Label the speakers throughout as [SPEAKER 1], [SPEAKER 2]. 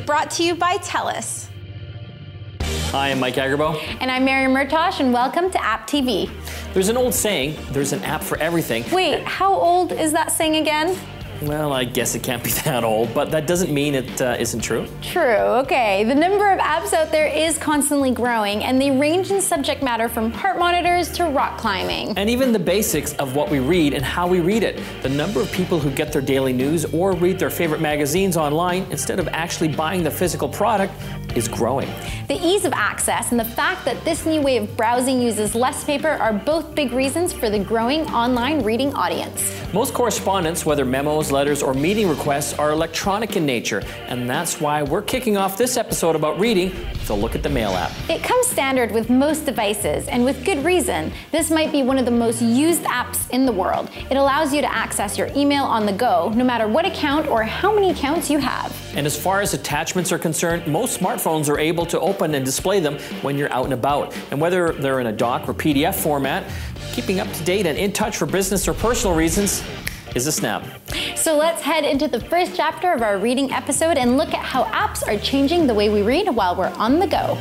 [SPEAKER 1] brought to you by TELUS.
[SPEAKER 2] Hi, I'm Mike Agarbo.
[SPEAKER 1] And I'm Mary Murtosh, and welcome to AppTV.
[SPEAKER 2] There's an old saying, there's an app for everything.
[SPEAKER 1] Wait, how old is that saying again?
[SPEAKER 2] Well, I guess it can't be that old, but that doesn't mean it isn't true.
[SPEAKER 1] True, okay. The number of apps out there is constantly growing, and they range in subject matter from heart monitors to rock climbing.
[SPEAKER 2] And even the basics of what we read and how we read it. The number of people who get their daily news or read their favorite magazines online instead of actually buying the physical product is growing.
[SPEAKER 1] The ease of access and the fact that this new way of browsing uses less paper are both big reasons for the growing online reading audience.
[SPEAKER 2] Most correspondence, whether memos, letters, or meeting requests, are electronic in nature, and that's why we're kicking off this episode about reading with a look at the Mail app.
[SPEAKER 1] It comes standard with most devices, and with good reason. This might be one of the most used apps in the world. It allows you to access your email on the go, no matter what account or how many accounts you have.
[SPEAKER 2] And as far as attachments are concerned, most smartphones are able to open and display them when you're out and about. And whether they're in a doc or PDF format, keeping up to date and in touch for business or personal reasons is a snap.
[SPEAKER 1] So let's head into the first chapter of our reading episode and look at how apps are changing the way we read while we're on the go.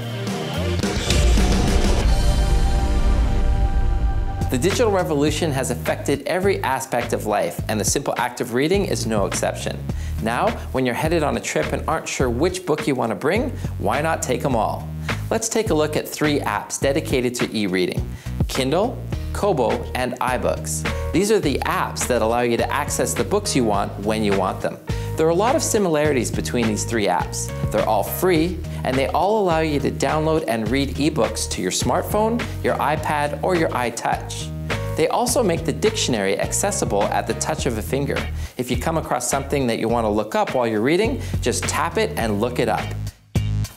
[SPEAKER 3] The digital revolution has affected every aspect of life, and the simple act of reading is no exception. Now, when you're headed on a trip and aren't sure which book you want to bring, why not take them all? Let's take a look at 3 apps dedicated to e-reading: Kindle, Kobo, and iBooks. These are the apps that allow you to access the books you want when you want them. There are a lot of similarities between these 3 apps. They're all free, and they all allow you to download and read ebooks to your smartphone, your iPad, or your iTouch. They also make the dictionary accessible at the touch of a finger. If you come across something that you want to look up while you're reading, just tap it and look it up.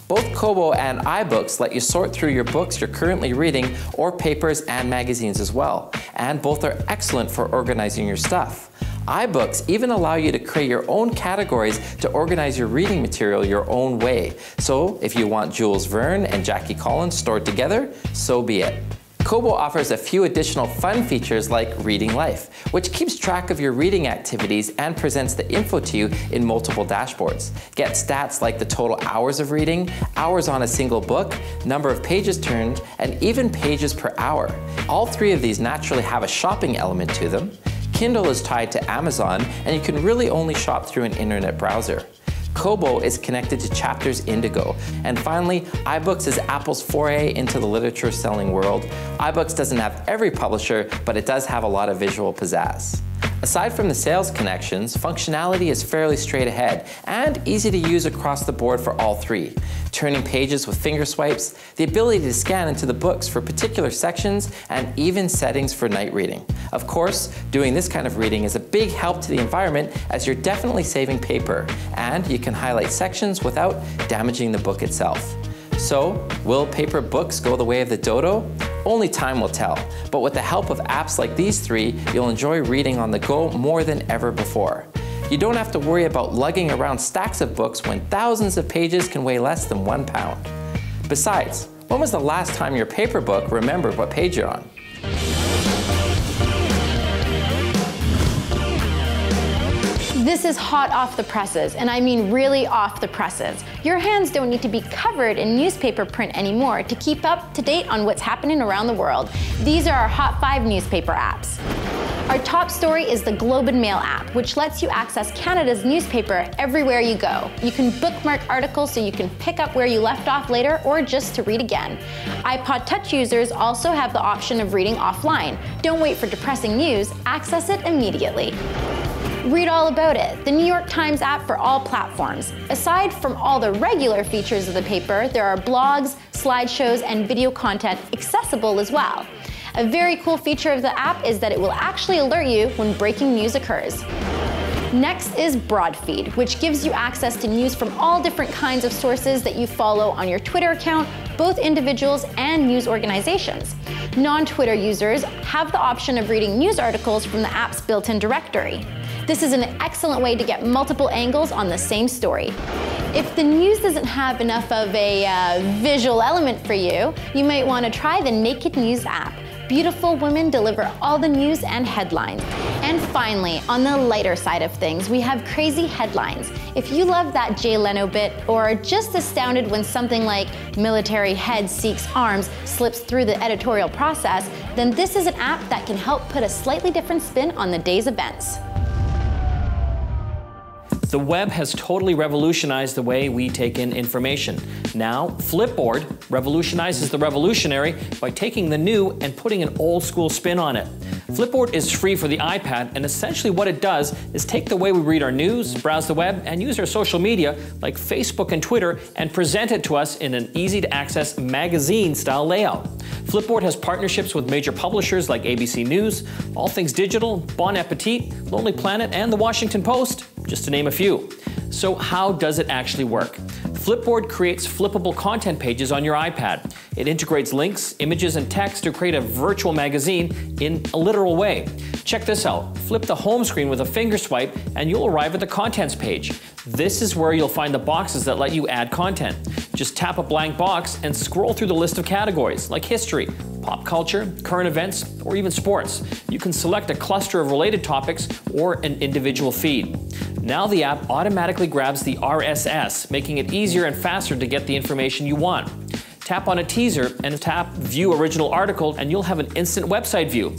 [SPEAKER 3] Both Kobo and iBooks let you sort through your books you're currently reading, or papers and magazines as well. And both are excellent for organizing your stuff. iBooks even allow you to create your own categories to organize your reading material your own way. So if you want Jules Verne and Jackie Collins stored together, so be it. Kobo offers a few additional fun features like Reading Life, which keeps track of your reading activities and presents the info to you in multiple dashboards. Get stats like the total hours of reading, hours on a single book, number of pages turned, and even pages per hour. All 3 of these naturally have a shopping element to them. Kindle is tied to Amazon, and you can really only shop through an internet browser. Kobo is connected to Chapters Indigo. And finally, iBooks is Apple's foray into the literature selling world. iBooks doesn't have every publisher, but it does have a lot of visual pizzazz. Aside from the sales connections, functionality is fairly straight ahead and easy to use across the board for all 3. Turning pages with finger swipes, the ability to scan into the books for particular sections, and even settings for night reading. Of course, doing this kind of reading is a big help to the environment, as you're definitely saving paper, and you can highlight sections without damaging the book itself. So, will paper books go the way of the dodo? Only time will tell, but with the help of apps like these 3, you'll enjoy reading on the go more than ever before. You don't have to worry about lugging around stacks of books when thousands of pages can weigh less than 1 pound. Besides, when was the last time your paper book remembered what page you're on?
[SPEAKER 1] This is hot off the presses, and I mean really off the presses. Your hands don't need to be covered in newspaper print anymore to keep up to date on what's happening around the world. These are our Hot 5 newspaper apps. Our top story is the Globe and Mail app, which lets you access Canada's newspaper everywhere you go. You can bookmark articles so you can pick up where you left off later, or just to read again. iPod Touch users also have the option of reading offline. Don't wait for depressing news, access it immediately. Read all about it, the New York Times app for all platforms. Aside from all the regular features of the paper, there are blogs, slideshows, and video content accessible as well. A very cool feature of the app is that it will actually alert you when breaking news occurs. Next is Broadfeed, which gives you access to news from all different kinds of sources that you follow on your Twitter account, both individuals and news organizations. Non-Twitter users have the option of reading news articles from the app's built-in directory. This is an excellent way to get multiple angles on the same story. If the news doesn't have enough of a visual element for you, you might want to try the Naked News app. Beautiful women deliver all the news and headlines. And finally, on the lighter side of things, we have crazy headlines. If you love that Jay Leno bit, or are just astounded when something like "military head seeks arms" slips through the editorial process, then this is an app that can help put a slightly different spin on the day's events.
[SPEAKER 2] The web has totally revolutionized the way we take in information. Now, Flipboard revolutionizes the revolutionary by taking the new and putting an old school spin on it. Flipboard is free for the iPad, and essentially what it does is take the way we read our news, browse the web, and use our social media like Facebook and Twitter and present it to us in an easy-to-access magazine-style layout. Flipboard has partnerships with major publishers like ABC News, All Things Digital, Bon Appetit, Lonely Planet, and The Washington Post, just to name a few. So how does it actually work? Flipboard creates flippable content pages on your iPad. It integrates links, images, and text to create a virtual magazine in a literal way. Check this out. Flip the home screen with a finger swipe and you'll arrive at the contents page. This is where you'll find the boxes that let you add content. Just tap a blank box and scroll through the list of categories like history, pop culture, current events, or even sports. You can select a cluster of related topics or an individual feed. Now the app automatically grabs the RSS, making it easier and faster to get the information you want. Tap on a teaser and tap View Original Article and you'll have an instant website view.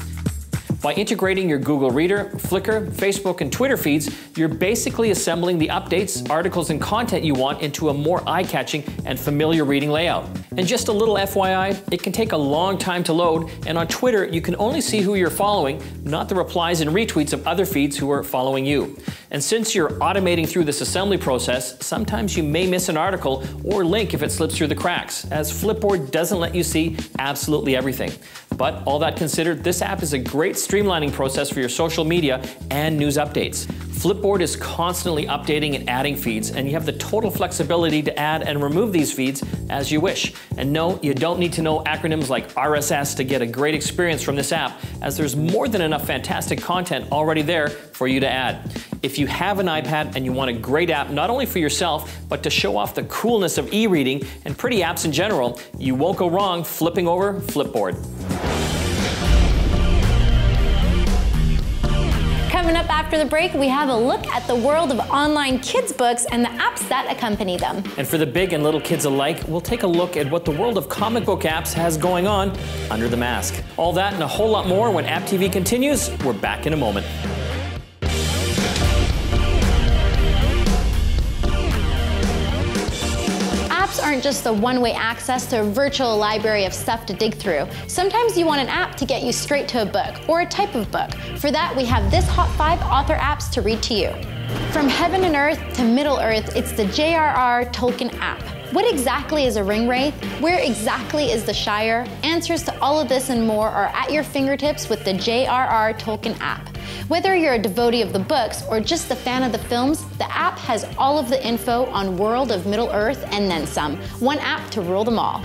[SPEAKER 2] By integrating your Google Reader, Flickr, Facebook, and Twitter feeds, you're basically assembling the updates, articles, and content you want into a more eye-catching and familiar reading layout. And just a little FYI, it can take a long time to load, and on Twitter, you can only see who you're following, not the replies and retweets of other feeds who are following you. And since you're automating through this assembly process, sometimes you may miss an article or link if it slips through the cracks, as Flipboard doesn't let you see absolutely everything. But all that considered, this app is a great streamlining process for your social media and news updates. Flipboard is constantly updating and adding feeds, and you have the total flexibility to add and remove these feeds as you wish. And no, you don't need to know acronyms like RSS to get a great experience from this app, as there's more than enough fantastic content already there for you to add. If you have an iPad and you want a great app not only for yourself, but to show off the coolness of e-reading and pretty apps in general, you won't go wrong flipping over Flipboard.
[SPEAKER 1] Coming up after the break, we have a look at the world of online kids' books and the apps that accompany them.
[SPEAKER 2] And for the big and little kids alike, we'll take a look at what the world of comic book apps has going on under the mask. All that and a whole lot more when AppTV continues. We're back in a moment.
[SPEAKER 1] Apps aren't just the one-way access to a virtual library of stuff to dig through. Sometimes you want an app to get you straight to a book or a type of book. For that, we have this Hot 5 author apps to read to you. From Heaven and Earth to Middle Earth, it's the J.R.R. Tolkien app. What exactly is a ring wraith? Where exactly is the Shire? Answers to all of this and more are at your fingertips with the J.R.R. Tolkien app. Whether you're a devotee of the books or just a fan of the films, the app has all of the info on World of Middle Earth and then some. One app to rule them all.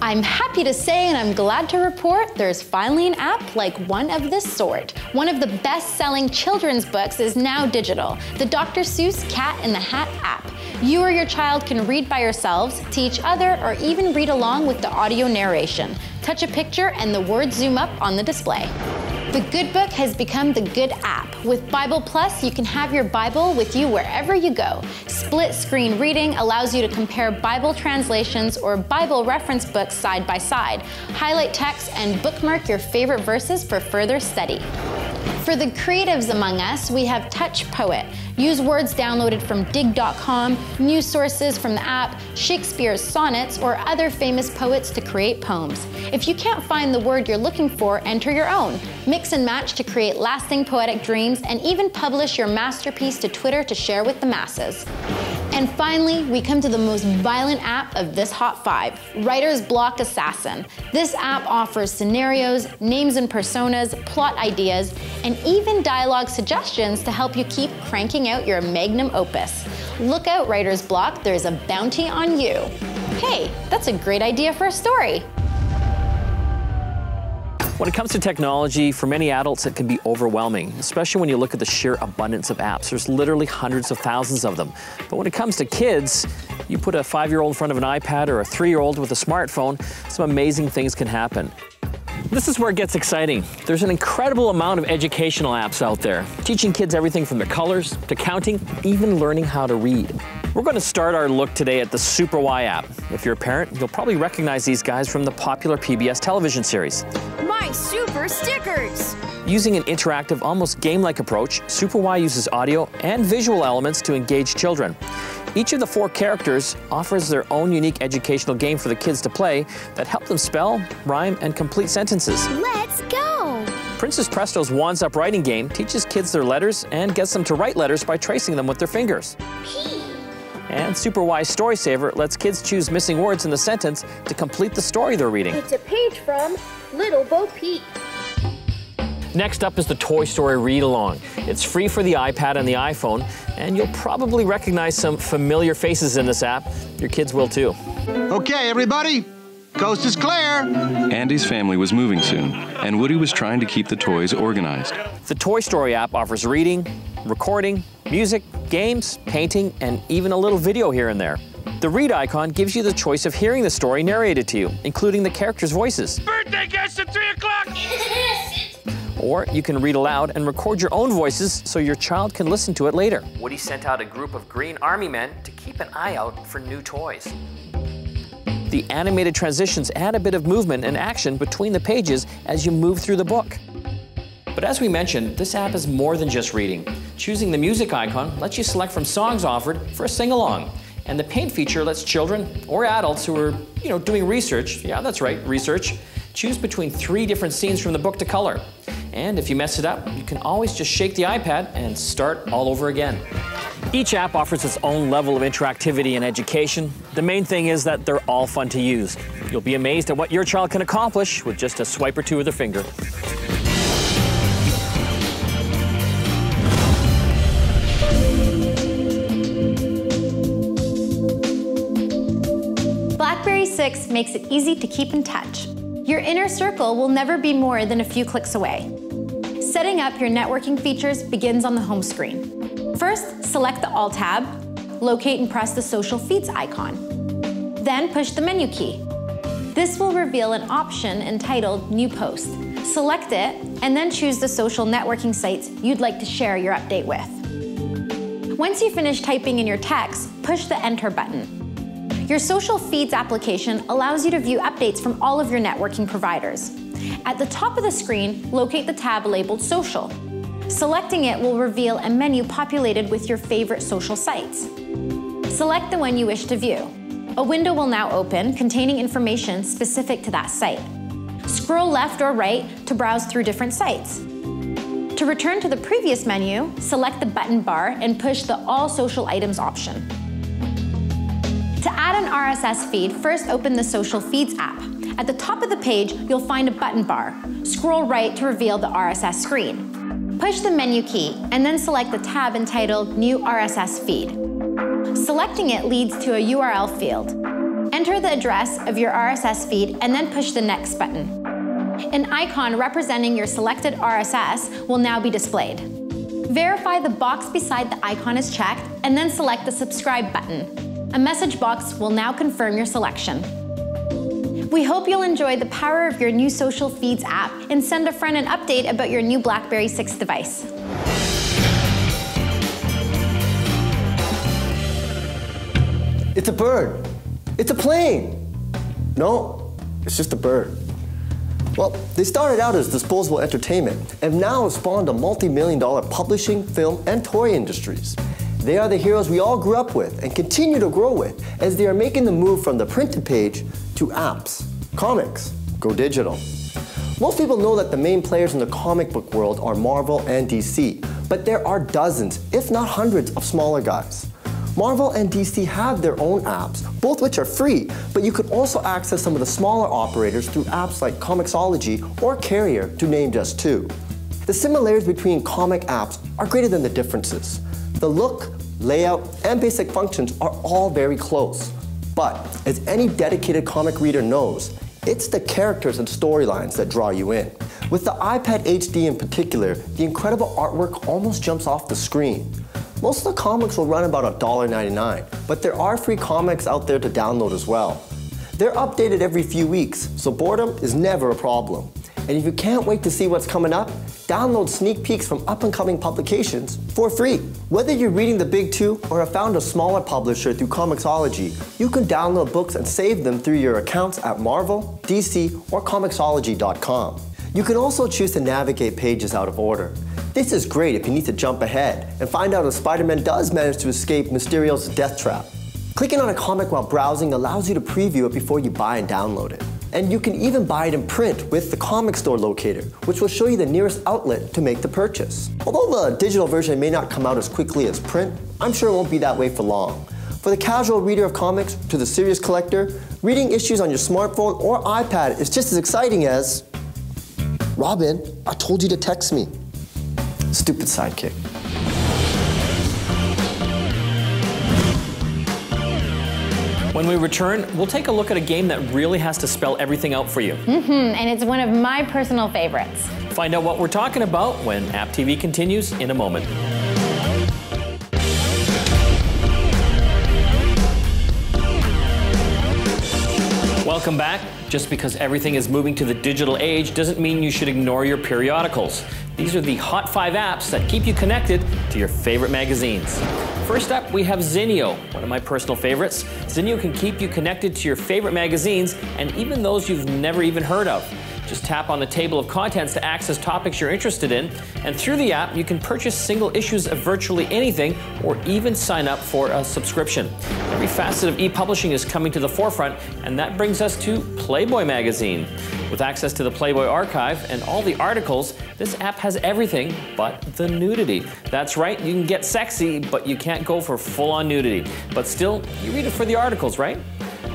[SPEAKER 1] I'm happy to say, and I'm glad to report, there's finally an app like one of this sort. One of the best-selling children's books is now digital, the Dr. Seuss Cat in the Hat app. You or your child can read by yourselves, to each other, or even read along with the audio narration. Touch a picture and the words zoom up on the display. The Good Book has become the Good app. With Bible Plus, you can have your Bible with you wherever you go. Split screen reading allows you to compare Bible translations or Bible reference books side by side, highlight text, and bookmark your favorite verses for further study. For the creatives among us, we have Touch Poet. Use words downloaded from dig.com, news sources from the app, Shakespeare's sonnets, or other famous poets to create poems. If you can't find the word you're looking for, enter your own. Mix and match to create lasting poetic dreams, and even publish your masterpiece to Twitter to share with the masses. And finally, we come to the most violent app of this Hot 5, Writer's Block Assassin. This app offers scenarios, names and personas, plot ideas, and even dialogue suggestions to help you keep cranking out your magnum opus. Look out, Writer's Block, there's a bounty on you. Hey, that's a great idea for a story.
[SPEAKER 2] When it comes to technology, for many adults it can be overwhelming, especially when you look at the sheer abundance of apps. There's literally hundreds of thousands of them. But when it comes to kids, you put a 5-year-old in front of an iPad or a 3-year-old with a smartphone, some amazing things can happen. This is where it gets exciting. There's an incredible amount of educational apps out there, teaching kids everything from the colors to counting, even learning how to read. We're going to start our look today at the Super Y app. If you're a parent, you'll probably recognize these guys from the popular PBS television series.
[SPEAKER 4] My super stickers!
[SPEAKER 2] Using an interactive, almost game-like approach, Super Y uses audio and visual elements to engage children. Each of the 4 characters offers their own unique educational game for the kids to play that help them spell, rhyme, and complete sentences.
[SPEAKER 4] Let's go!
[SPEAKER 2] Princess Presto's Wands Up writing game teaches kids their letters and gets them to write letters by tracing them with their fingers.
[SPEAKER 4] P.
[SPEAKER 2] And Super Y's Story Saver lets kids choose missing words in the sentence to complete the story they're reading.
[SPEAKER 4] It's a page from Little Bo Peep.
[SPEAKER 2] Next up is the Toy Story Read Along. It's free for the iPad and the iPhone, and you'll probably recognize some familiar faces in this app. Your kids will too.
[SPEAKER 5] Okay, everybody, coast is clear.
[SPEAKER 6] Andy's family was moving soon, and Woody was trying to keep the toys organized.
[SPEAKER 2] The Toy Story app offers reading, recording, music, games, painting, and even a little video here and there. The Read icon gives you the choice of hearing the story narrated to you, including the characters' voices.
[SPEAKER 5] Birthday guest at 3 o'clock.
[SPEAKER 2] Or you can read aloud and record your own voices so your child can listen to it later. Woody sent out a group of green army men to keep an eye out for new toys. The animated transitions add a bit of movement and action between the pages as you move through the book. But as we mentioned, this app is more than just reading. Choosing the music icon lets you select from songs offered for a sing-along. And the paint feature lets children or adults who are, doing research, yeah, that's right, research, choose between 3 different scenes from the book to color. And if you mess it up, you can always just shake the iPad and start all over again. Each app offers its own level of interactivity and education. The main thing is that they're all fun to use. You'll be amazed at what your child can accomplish with just a swipe or 2 of their finger.
[SPEAKER 1] BlackBerry 6 makes it easy to keep in touch. Your inner circle will never be more than a few clicks away. Setting up your networking features begins on the home screen. First, select the All tab, locate and press the social feeds icon. Then push the menu key. This will reveal an option entitled New Post. Select it, and then choose the social networking sites you'd like to share your update with. Once you finish typing in your text, push the Enter button. Your social feeds application allows you to view updates from all of your networking providers. At the top of the screen, locate the tab labeled Social. Selecting it will reveal a menu populated with your favorite social sites. Select the one you wish to view. A window will now open containing information specific to that site. Scroll left or right to browse through different sites. To return to the previous menu, select the button bar and push the All Social Items option. To add an RSS feed, first open the Social Feeds app. At the top of the page, you'll find a button bar. Scroll right to reveal the RSS screen. Push the menu key and then select the tab entitled New RSS Feed. Selecting it leads to a URL field. Enter the address of your RSS feed and then push the Next button. An icon representing your selected RSS will now be displayed. Verify the box beside the icon is checked and then select the Subscribe button. A message box will now confirm your selection. We hope you'll enjoy the power of your new Social Feeds app and send a friend an update about your new BlackBerry 6 device.
[SPEAKER 7] It's a bird. It's a plane. No, it's just a bird. Well, they started out as disposable entertainment and now have spawned a multi-million-dollar publishing, film, and toy industries. They are the heroes we all grew up with and continue to grow with as they are making the move from the printed page to apps, comics, go digital. Most people know that the main players in the comic book world are Marvel and DC, but there are dozens, if not hundreds, of smaller guys. Marvel and DC have their own apps, both which are free, but you could also access some of the smaller operators through apps like Comixology or Carrier, to name just 2. The similarities between comic apps are greater than the differences. The look, layout, and basic functions are all very close. But as any dedicated comic reader knows, it's the characters and storylines that draw you in. With the iPad HD in particular, the incredible artwork almost jumps off the screen. Most of the comics will run about $1.99, but there are free comics out there to download as well. They're updated every few weeks, so boredom is never a problem. And if you can't wait to see what's coming up, download sneak peeks from up-and-coming publications for free. Whether you're reading the big two or have found a smaller publisher through Comixology, you can download books and save them through your accounts at Marvel, DC, or Comixology.com. You can also choose to navigate pages out of order. This is great if you need to jump ahead and find out if Spider-Man does manage to escape Mysterio's death trap. Clicking on a comic while browsing allows you to preview it before you buy and download it. And you can even buy it in print with the comic store locator, which will show you the nearest outlet to make the purchase. Although the digital version may not come out as quickly as print, I'm sure it won't be that way for long. For the casual reader of comics to the serious collector, reading issues on your smartphone or iPad is just as exciting as, Robin, I told you to text me. Stupid sidekick.
[SPEAKER 2] When we return, we'll take a look at a game that really has to spell everything out for you.
[SPEAKER 1] And it's one of my personal favorites.
[SPEAKER 2] Find out what we're talking about when AppTV continues in a moment. Welcome back. Just because everything is moving to the digital age doesn't mean you should ignore your periodicals. These are the Hot 5 apps that keep you connected to your favorite magazines. First up, we have Zinio, one of my personal favorites. Zinio can keep you connected to your favorite magazines and even those you've never even heard of. Just tap on the table of contents to access topics you're interested in, and through the app, you can purchase single issues of virtually anything or even sign up for a subscription. Every facet of e-publishing is coming to the forefront, and that brings us to Playboy magazine. With access to the Playboy archive and all the articles, this app has everything but the nudity. That's right, you can get sexy, but you can't go for full-on nudity. But still, you read it for the articles, right?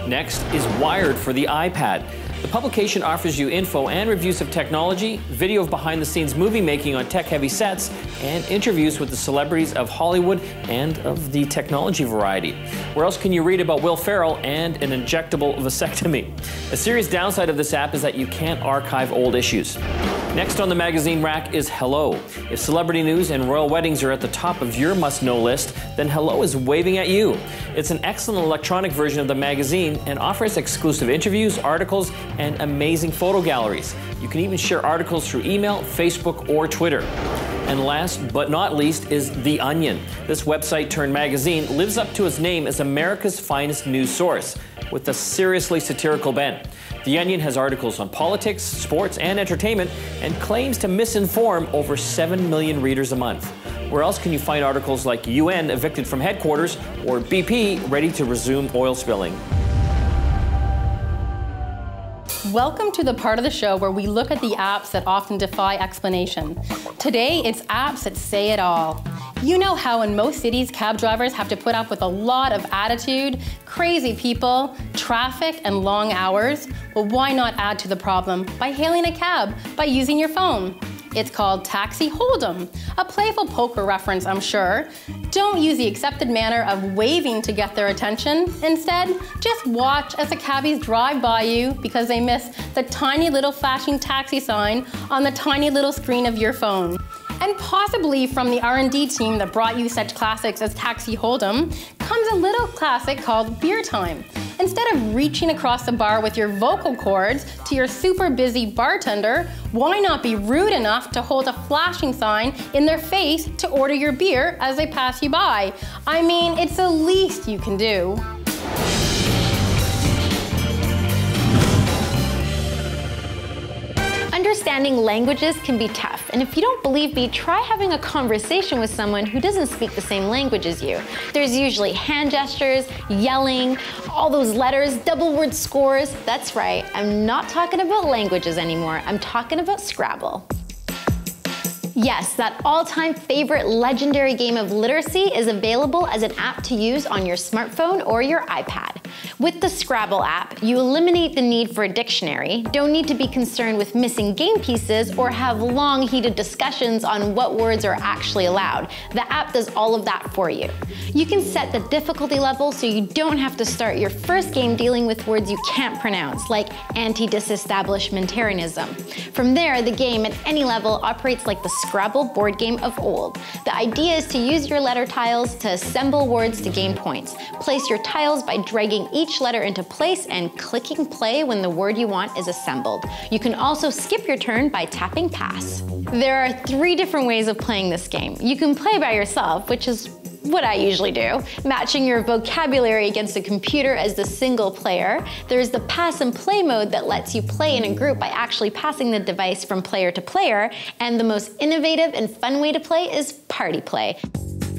[SPEAKER 2] Next is Wired for the iPad. The publication offers you info and reviews of technology, video of behind-the-scenes movie making on tech-heavy sets, and interviews with the celebrities of Hollywood and of the technology variety. Where else can you read about Will Ferrell and an injectable vasectomy? A serious downside of this app is that you can't archive old issues. Next on the magazine rack is Hello. If celebrity news and royal weddings are at the top of your must-know list, then Hello is waving at you. It's an excellent electronic version of the magazine and offers exclusive interviews, articles, and amazing photo galleries. You can even share articles through email, Facebook, or Twitter. And last but not least is The Onion. This website turned magazine lives up to its name as America's finest news source, with a seriously satirical bent. The Onion has articles on politics, sports, and entertainment, and claims to misinform over 7 million readers a month. Where else can you find articles like UN evicted from headquarters or BP ready to resume oil spilling?
[SPEAKER 8] Welcome to the part of the show where we look at the apps that often defy explanation. Today, it's apps that say it all. You know how in most cities, cab drivers have to put up with a lot of attitude, crazy people, traffic, and long hours? Well, why not add to the problem by hailing a cab by using your phone? It's called Taxi Hold'em, a playful poker reference, I'm sure. Don't use the accepted manner of waving to get their attention. Instead, just watch as the cabbies drive by you because they miss the tiny little flashing taxi sign on the tiny little screen of your phone. And possibly from the R&D team that brought you such classics as Taxi Hold'em comes a little classic called Beer Time. Instead of reaching across the bar with your vocal cords to your super busy bartender, why not be rude enough to hold a flashing sign in their face to order your beer as they pass you by? I mean, it's the least you can do.
[SPEAKER 1] Understanding languages can be tough, and if you don't believe me, try having a conversation with someone who doesn't speak the same language as you. There's usually hand gestures, yelling, all those letters, double word scores. That's right, I'm not talking about languages anymore, I'm talking about Scrabble. Yes, that all-time favorite legendary game of literacy is available as an app to use on your smartphone or your iPad. With the Scrabble app, you eliminate the need for a dictionary, don't need to be concerned with missing game pieces, or have long, heated discussions on what words are actually allowed. The app does all of that for you. You can set the difficulty level so you don't have to start your first game dealing with words you can't pronounce, like anti-disestablishmentarianism. From there, the game at any level operates like the Scrabble board game of old. The idea is to use your letter tiles to assemble words to gain points. Place your tiles by dragging typing each letter into place and clicking play when the word you want is assembled. You can also skip your turn by tapping pass. There are 3 different ways of playing this game. You can play by yourself, which is what I usually do, matching your vocabulary against a computer as the single player. There's the pass and play mode that lets you play in a group by actually passing the device from player to player. And the most innovative and fun way to play is party play.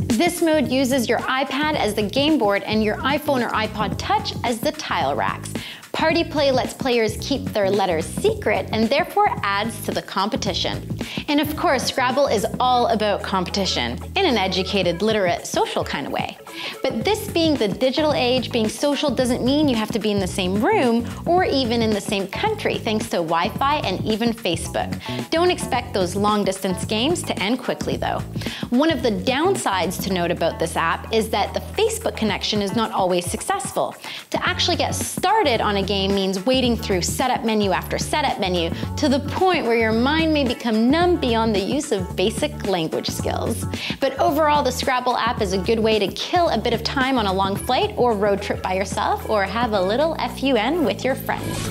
[SPEAKER 1] This mode uses your iPad as the game board and your iPhone or iPod Touch as the tile racks. Party play lets players keep their letters secret and therefore adds to the competition. And of course, Scrabble is all about competition, in an educated, literate, social kind of way. But this being the digital age, being social doesn't mean you have to be in the same room or even in the same country, thanks to Wi-Fi and even Facebook. Don't expect those long-distance games to end quickly, though. One of the downsides to note about this app is that the Facebook connection is not always successful. To actually get started on a game means wading through setup menu after setup menu to the point where your mind may become numb beyond the use of basic language skills. But overall, the Scrabble app is a good way to kill a bit of time on a long flight or road trip by yourself, or have a little FUN with your friends.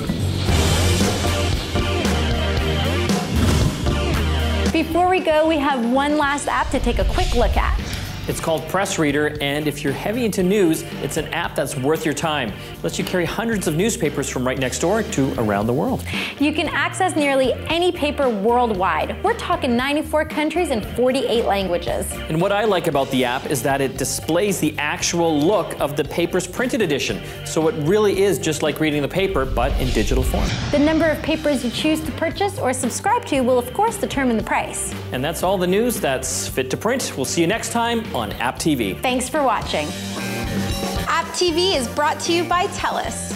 [SPEAKER 1] Before we go, we have one last app to take a quick look at.
[SPEAKER 2] It's called Press Reader, and if you're heavy into news, it's an app that's worth your time. It lets you carry hundreds of newspapers from right next door to around the world.
[SPEAKER 1] You can access nearly any paper worldwide. We're talking 94 countries and 48 languages.
[SPEAKER 2] And what I like about the app is that it displays the actual look of the paper's printed edition. So it really is just like reading the paper, but in digital form.
[SPEAKER 1] The number of papers you choose to purchase or subscribe to will of course determine the price.
[SPEAKER 2] And that's all the news that's fit to print. We'll see you next time on AppTV.
[SPEAKER 1] Thanks for watching. AppTV is brought to you by TELUS.